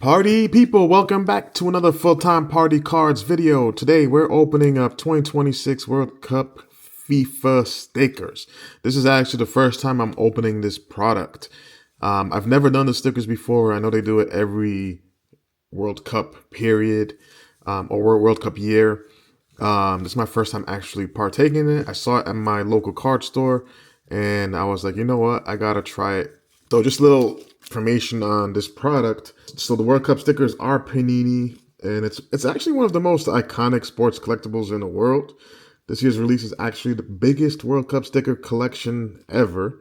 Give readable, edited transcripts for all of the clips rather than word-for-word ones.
Party people, welcome back to another full-time party cards video. Today we're opening up 2026 World Cup FIFA stickers. This is actually the first time I'm opening this product. I've never done the stickers before. I know they do it every World Cup period or World Cup year. This is my first time actually partaking in it. I saw it at my local card store and I was like, you know what? I gotta try it. So just a little information on this product. So the World Cup stickers are Panini, and it's actually one of the most iconic sports collectibles in the world. This year's release is actually the biggest World Cup sticker collection ever.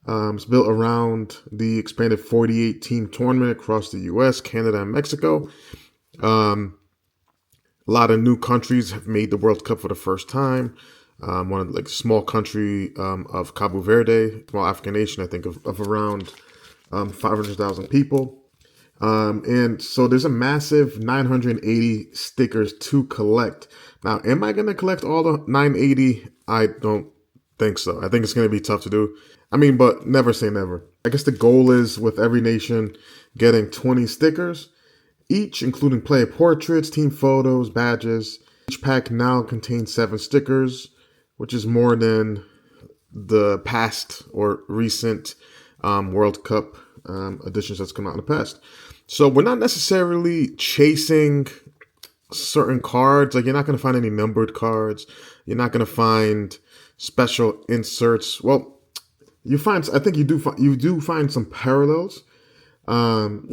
It's built around the expanded 48-team tournament across the U.S., Canada, and Mexico. A lot of new countries have made the World Cup for the first time. One of the small country of Cabo Verde, small African nation, I think of around 500,000 people. And so there's a massive 980 stickers to collect. Now, am I going to collect all the 980? I don't think so. I think it's going to be tough to do. I mean, but never say never. I guess the goal is with every nation getting 20 stickers, each including player portraits, team photos, badges. Each pack now contains 7 stickers, which is more than the past or recent World Cup editions that's come out in the past. So we're not necessarily chasing certain cards. Like, you're not going to find any numbered cards. You're not going to find special inserts. Well, I think you do find some parallels. And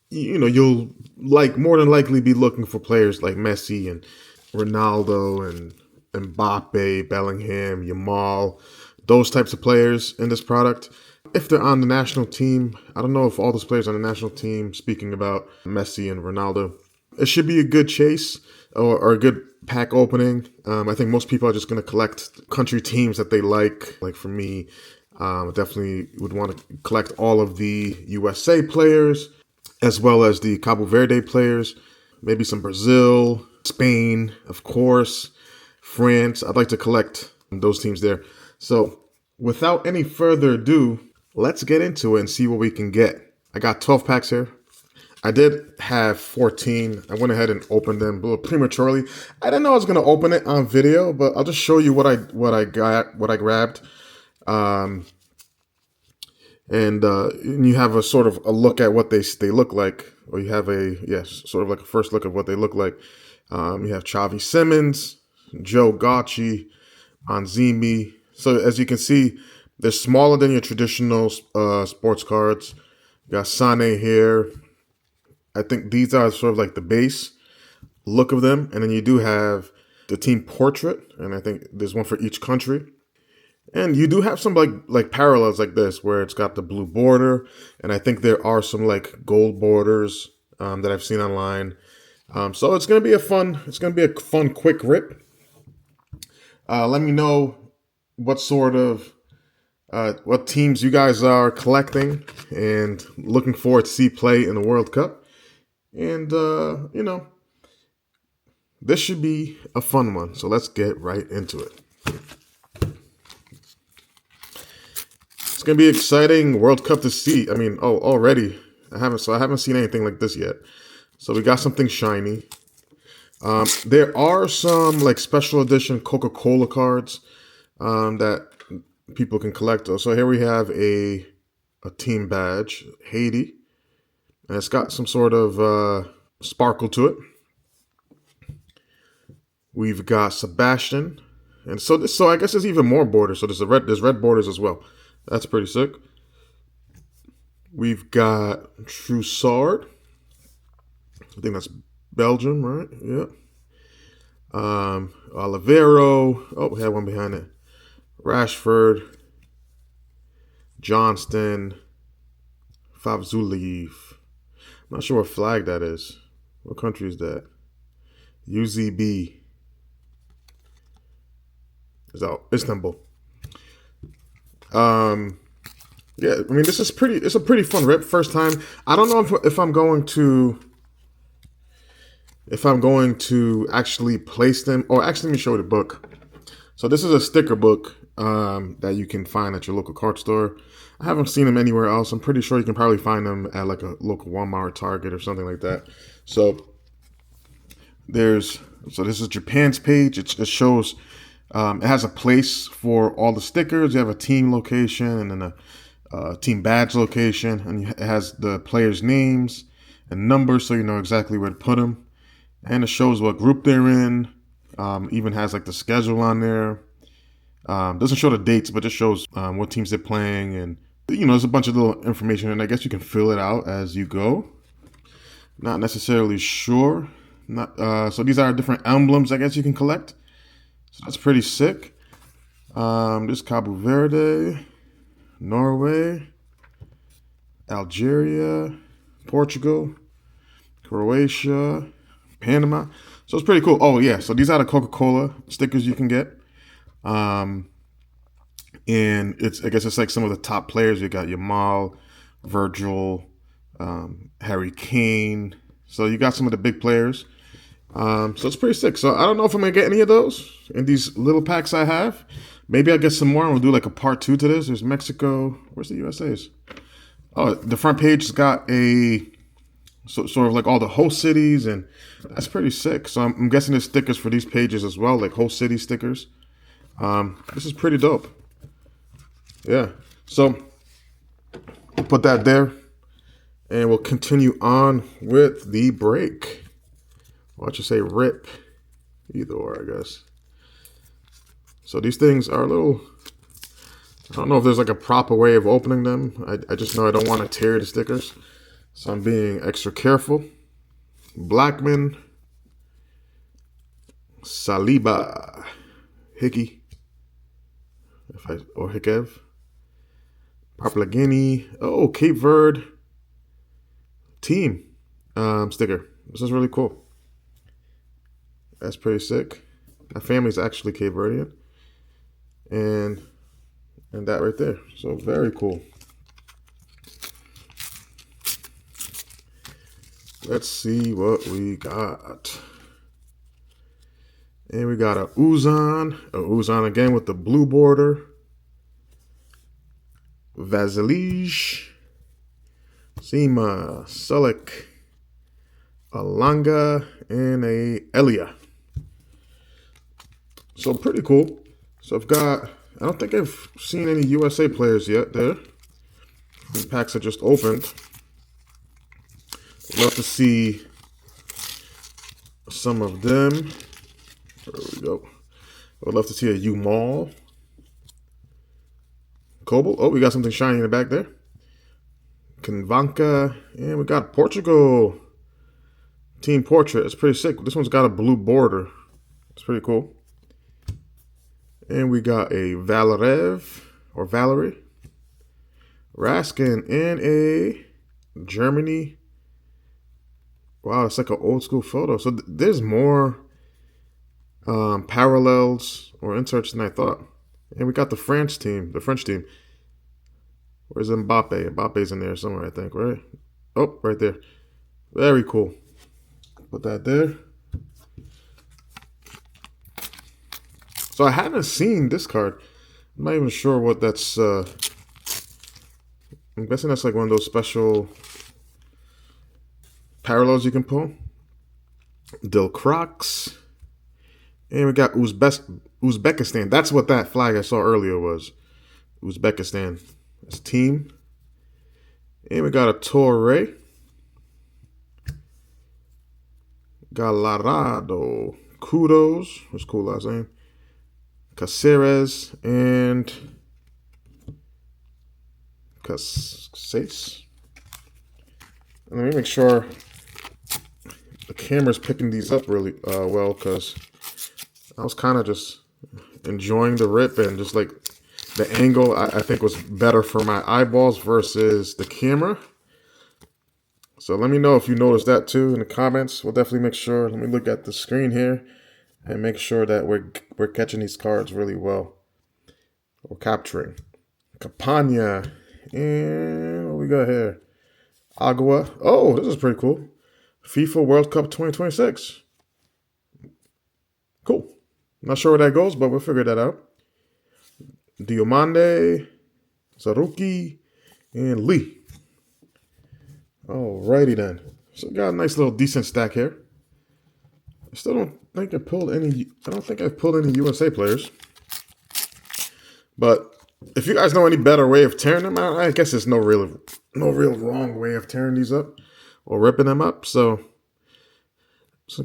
you'll more than likely be looking for players like Messi and Ronaldo and Mbappe, Bellingham, Yamal, those types of players in this product. If they're on the national team, I don't know if all those players on the national team, speaking about Messi and Ronaldo, it should be a good chase or a good pack opening. I think most people are just going to collect country teams that they like. Like for me, I definitely would want to collect all of the USA players as well as the Cabo Verde players, maybe some Brazil, Spain, of course, France. I'd like to collect those teams there. So without any further ado, let's get into it and see what we can get. I got 12 packs here. I did have 14. I went ahead and opened them a little prematurely. I didn't know I was going to open it on video, but I'll just show you what I grabbed. And you have a sort of a look at what they look like, or you have sort of like a first look at what they look like. You have Xavi Simons, Joe Gauci, Anzimi. So as you can see, they're smaller than your traditional sports cards. You got Sané here. I think these are sort of like the base look of them. And then you do have the team portrait. And I think there's one for each country. And you do have some like parallels like this where it's got the blue border. And I think there are some like gold borders that I've seen online. So it's going to be a fun quick rip. Let me know what sort of what teams you guys are collecting and looking forward to see play in the World Cup. And, this should be a fun one. So let's get right into it. It's going to be exciting World Cup to see. I mean, already. I haven't seen anything like this yet. So we got something shiny. There are some like special edition Coca-Cola cards that people can collect. So here we have a team badge, Haiti, and it's got some sort of sparkle to it. We've got Sebastian, and so I guess there's even more borders. So there's red borders as well. That's pretty sick. We've got Troussard. I think that's Belgium, right? Yeah. Olivero. Oh, we have one behind it. Rashford, Johnston, Favzuliyev. I'm not sure what flag that is. What country is that? UZB. Is that Istanbul? Yeah, I mean, it's a pretty fun rip. First time. I don't know if I'm going to actually place them, or actually let me show you the book. So this is a sticker book, that you can find at your local card store. I haven't seen them anywhere else. I'm pretty sure you can probably find them at like a local Walmart or Target or something like that. So this is Japan's page. It shows it has a place for all the stickers. You have a team location and then a team badge location, and it has the players' names and numbers, so you know exactly where to put them. And it shows what group they're in. Even has like the schedule on there. Doesn't show the dates, but just shows what teams they're playing, and you know, there's a bunch of little information, and I guess you can fill it out as you go. Not necessarily sure. So these are different emblems, I guess you can collect. So that's pretty sick. This Cabo Verde, Norway, Algeria, Portugal, Croatia, Panama. So it's pretty cool. Oh yeah, so these are the Coca-Cola stickers you can get. And I guess it's like some of the top players. You got Yamal, Virgil, Harry Kane. So you got some of the big players. So it's pretty sick. So I don't know if I'm gonna get any of those in these little packs I have. Maybe I'll get some more and we'll do like a part 2 to this. There's Mexico. Where's the USA's? Oh, the front page has got sort of like all the host cities, and that's pretty sick. So I'm guessing there's stickers for these pages as well, like host city stickers. This is pretty dope. Yeah. So we'll put that there, and we'll continue on with the break. Why don't you say rip? Either or, I guess. So these things are a little, I don't know if there's like a proper way of opening them. I just know I don't want to tear the stickers, so I'm being extra careful. Blackman, Saliba, Hickey, or Hikev, Papua Guinea. Oh, Cape Verde team sticker. This is really cool. That's pretty sick. My family's actually Cape Verdean. And that right there. So very cool. Let's see what we got. And we got a Uzan again with the blue border. Vasilij, Sima, Sulik, Alanga, and a Elia. So pretty cool. So I don't think I've seen any USA players yet there. These packs are just opened. Love to see some of them. There we go. I would love to see a Umal. Kobel. Oh, we got something shiny in the back there. Kanvanka. And we got Portugal. Team Portrait. It's pretty sick. This one's got a blue border. It's pretty cool. And we got a Valerev or Valerie. Raskin and a Germany. Wow, it's like an old school photo. So there's more parallels or inserts than I thought. And we got the French team. Where's Mbappe? Mbappe's in there somewhere, I think, right? Oh, right there. Very cool. Put that there. So I haven't seen this card. I'm not even sure what that's. I'm guessing that's like one of those special parallels you can pull. Del Crocs. And we got Uzbekistan. That's what that flag I saw earlier was. Uzbekistan. That's team. And we got a Torre. Galarado. Kudos. What's cool last name? Caceres and Caceres. And let me make sure the camera's picking these up really well, because I was kind of just enjoying the rip, and just like the angle I think was better for my eyeballs versus the camera. So let me know if you noticed that too in the comments. We'll definitely make sure. Let me look at the screen here and make sure that we're catching these cards really well. We're capturing. Campania. And what we got here? Agua. Oh, this is pretty cool. FIFA World Cup 2026. Cool. Not sure where that goes, but we'll figure that out. Diomande, Saruki, and Lee. Alrighty then. So got a nice little decent stack here. I still don't think I pulled any. I don't think I've pulled any USA players. But if you guys know any better way of tearing them out, I guess there's no real wrong way of tearing these up or ripping them up. So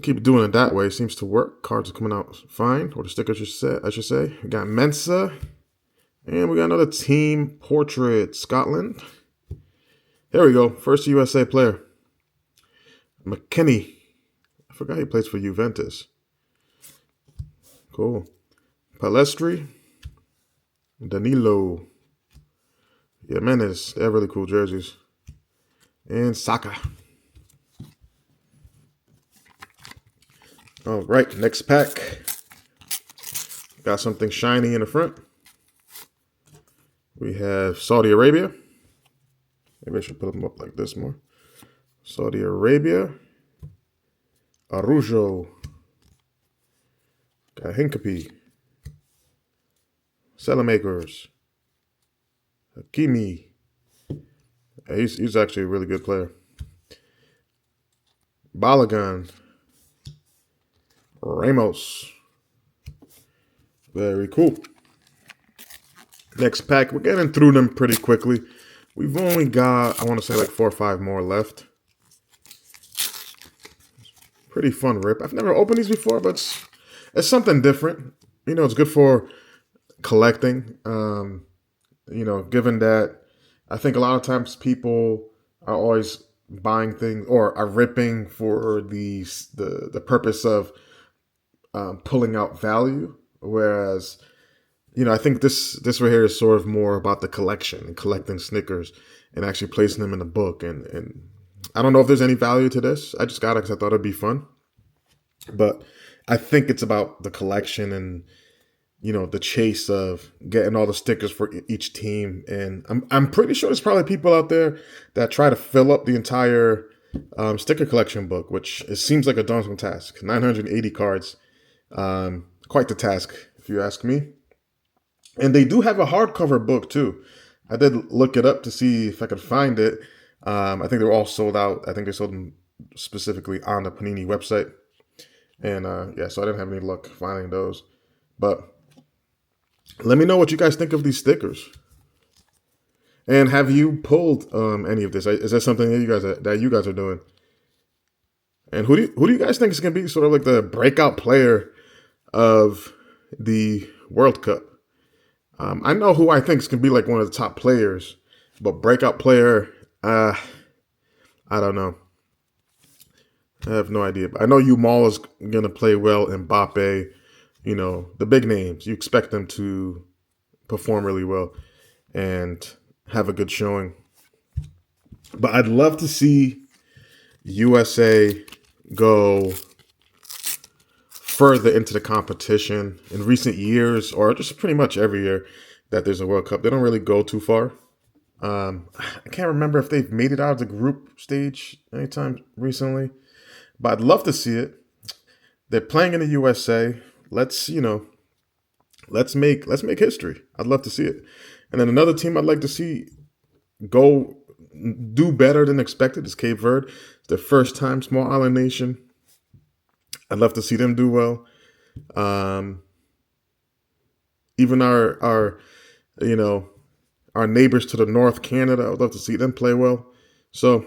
keep doing it that way. It seems to work. Cards are coming out fine, or the stickers, I should say. We got Mensa, and we got another team portrait, Scotland. There we go. First USA player, McKennie. I forgot he plays for Juventus. Cool. Palestri. Danilo. Jimenez. They have really cool jerseys. And Saka. All right, next pack. Got something shiny in the front. We have Saudi Arabia. Maybe I should put them up like this more. Saudi Arabia. Arujo. Got Hincapie. Salamakers. Hakimi. He's actually a really good player. Balogun. Ramos. Very cool. Next pack. We're getting through them pretty quickly. We've only got, I want to say, like 4 or 5 more left. Pretty fun rip. I've never opened these before, but it's something different. You know, it's good for collecting. You know, given that I think a lot of times people are always buying things or are ripping for the purpose of pulling out value, whereas, you know, I think this right here is sort of more about the collection and collecting Snickers and actually placing them in the book. And I don't know if there's any value to this. I just got it because I thought it'd be fun. But I think it's about the collection and, you know, the chase of getting all the stickers for each team. And I'm pretty sure there's probably people out there that try to fill up the entire sticker collection book, which it seems like a daunting task. 980 cards. Quite the task, if you ask me. And they do have a hardcover book too. I did look it up to see if I could find it. I think they were all sold out. I think they sold them specifically on the Panini website. And yeah, so I didn't have any luck finding those. But let me know what you guys think of these stickers. And have you pulled any of this? Is that something that you guys are doing? And who do you guys think is going to be sort of like the breakout player of the World Cup? I know who I think is going to be like one of the top players, but breakout player, I don't know. I have no idea. But I know Yamal is going to play well. Mbappe, you know, the big names. You expect them to perform really well and have a good showing. But I'd love to see USA go further into the competition. In recent years, or just pretty much every year that there's a World Cup, they don't really go too far. I can't remember if they've made it out of the group stage anytime recently, but I'd love to see it. They're playing in the USA. Let's make history. I'd love to see it. And then another team I'd like to see go do better than expected is Cape Verde. It's their first time, small island nation. I'd love to see them do well. Even our neighbors to the north, Canada, I'd love to see them play well. So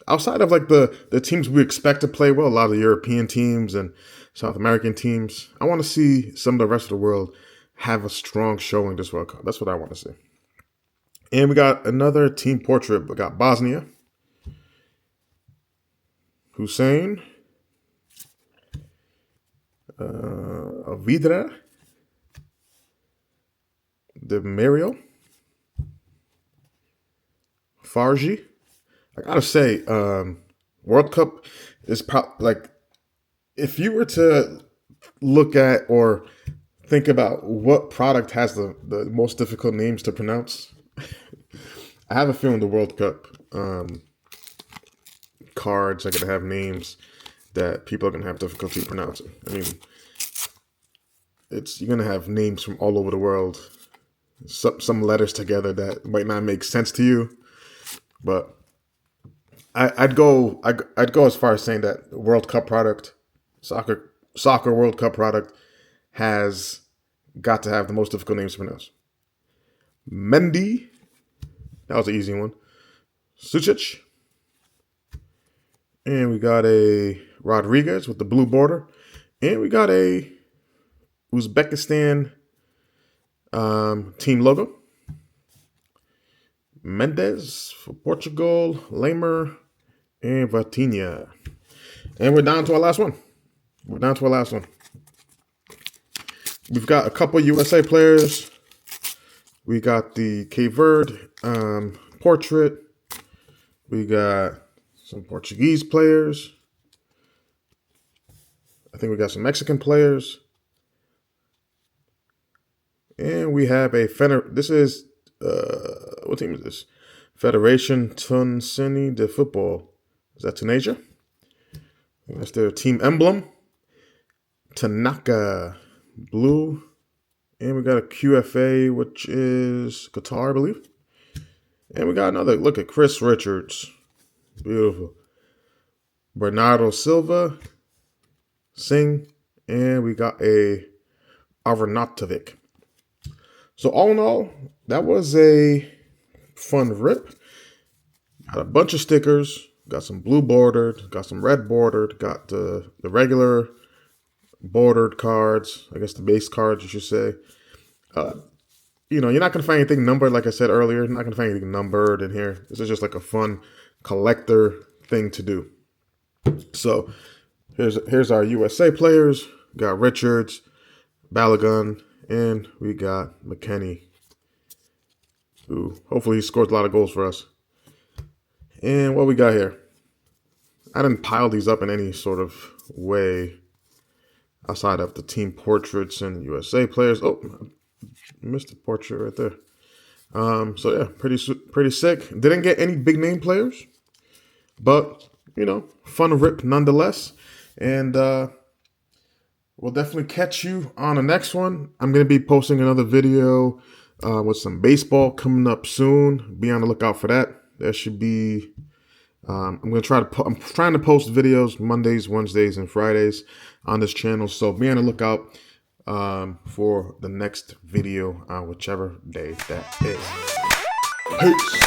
outside of like the teams we expect to play well, a lot of the European teams and South American teams, I want to see some of the rest of the world have a strong showing this World Cup. That's what I want to see. And we got another team portrait. We got Bosnia, Hussein, Vidra, De Mario, Farji. I gotta say, World Cup is like, if you were to look at or think about what product has the most difficult names to pronounce, I have a feeling the World Cup cards are going to have names that people are going to have difficulty pronouncing. I mean, you're going to have names from all over the world some letters together that might not make sense to you, but I'd go as far as saying that World Cup product, soccer World Cup product, has got to have the most difficult names to pronounce. Mendy, that was an easy one. Sucic, and we got a Rodriguez with the blue border, and we got a Uzbekistan team logo. Mendes for Portugal, Lamer, and Vitinha. And we're down to our last one. We've got a couple USA players. We got the Cape Verde portrait. We got some Portuguese players. I think we got some Mexican players. And we have this is, what team is this? Federation Tunisini de Football. Is that Tunisia? That's their team emblem. Tanaka, blue. And we got a QFA, which is Qatar, I believe. And we got another, look at Chris Richards. Beautiful. Bernardo Silva, Singh. And we got a Avranotovic. So all in all, that was a fun rip. Got a bunch of stickers. Got some blue bordered. Got some red bordered. Got the regular bordered cards. I guess the base cards, you should say. You're not going to find anything numbered, like I said earlier. You're not going to find anything numbered in here. This is just like a fun collector thing to do. So here's our USA players. Got Richards, Balogun, and we got McKennie, who hopefully he scores a lot of goals for us. And what we got here? I didn't pile these up in any sort of way outside of the team portraits and USA players. Oh, I missed the portrait right there. So yeah, pretty sick. Didn't get any big name players, but fun rip nonetheless. And we'll definitely catch you on the next one. I'm going to be posting another video with some baseball coming up soon. Be on the lookout for that. There should be. I'm trying to post videos Mondays, Wednesdays, and Fridays on this channel. So be on the lookout for the next video on whichever day that is. Peace.